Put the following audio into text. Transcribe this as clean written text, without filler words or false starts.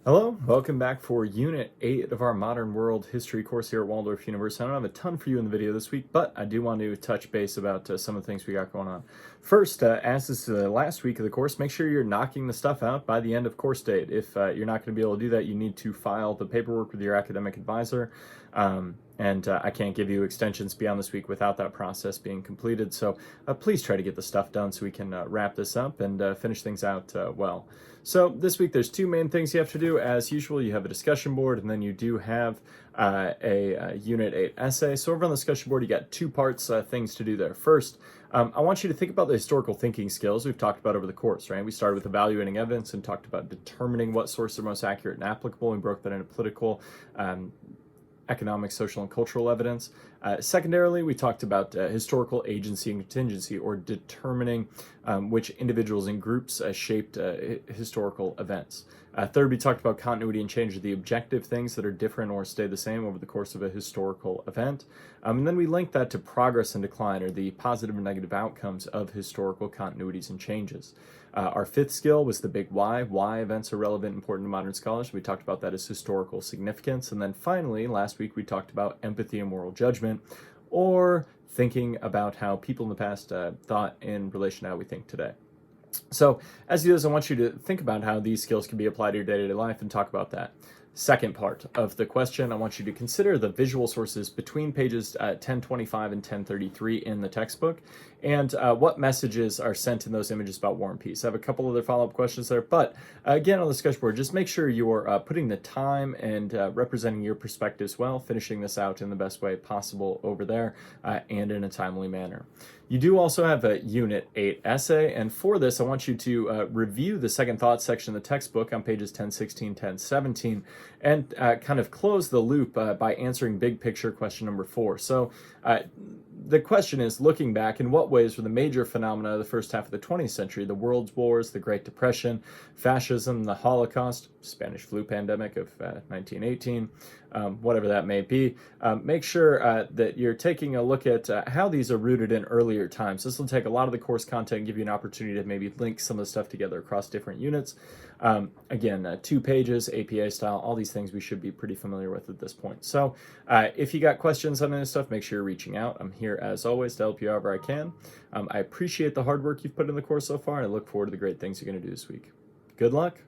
Hello, welcome back for Unit 8 of our Modern World History course here at Waldorf University. I don't have a ton for you in the video this week, but I do want to touch base about some of the things we got going on. First, as this is the last week of the course, make sure you're knocking the stuff out by the end of course date. If you're not going to be able to do that, you need to file the paperwork with your academic advisor. I can't give you extensions beyond this week without that process being completed. So please try to get the stuff done so we can wrap this up and finish things out well. So this week there's two main things you have to do. As usual, you have a discussion board and then you do have a Unit 8 essay. So over on the discussion board, you got two parts, things to do there. First, I want you to think about the historical thinking skills we've talked about over the course, right? We started with evaluating evidence and talked about determining what sources are most accurate and applicable. We broke that into political, economic, social, and cultural evidence. Secondarily, we talked about historical agency and contingency, or determining which individuals and groups shaped historical events. Third, we talked about continuity and change, the objective things that are different or stay the same over the course of a historical event. And then we linked that to progress and decline, or the positive and negative outcomes of historical continuities and changes. Our fifth skill was the big why events are relevant and important to modern scholars. We talked about that as historical significance. And then finally, last week, we talked about empathy and moral judgment, or thinking about how people in the past thought in relation to how we think today. So as you do this, I want you to think about how these skills can be applied to your day-to-day life and talk about that. Second part of the question, I want you to consider the visual sources between pages 1025 and 1033 in the textbook, and what messages are sent in those images about war and peace. I have a couple other follow-up questions there, but again, on the discussion board, just make sure you're putting the time and representing your perspectives well, finishing this out in the best way possible over there and in a timely manner. You do also have a Unit 8 essay, and for this, I want you to review the second thought section of the textbook on pages 1016, 1017, and kind of close the loop by answering big picture question number 4. So the question is, looking back, in what ways were the major phenomena of the first half of the 20th century, the World Wars, the Great Depression, fascism, the Holocaust, Spanish flu pandemic of 1918, whatever that may be, make sure that you're taking a look at how these are rooted in earlier times. This will take a lot of the course content and give you an opportunity to maybe link some of the stuff together across different units. Again, 2 pages, APA style, all these things we should be pretty familiar with at this point. So if you got questions on this stuff, make sure you're reaching out. I'm here as always to help you however I can. I appreciate the hard work you've put in the course so far, and I look forward to the great things you're going to do this week. Good luck.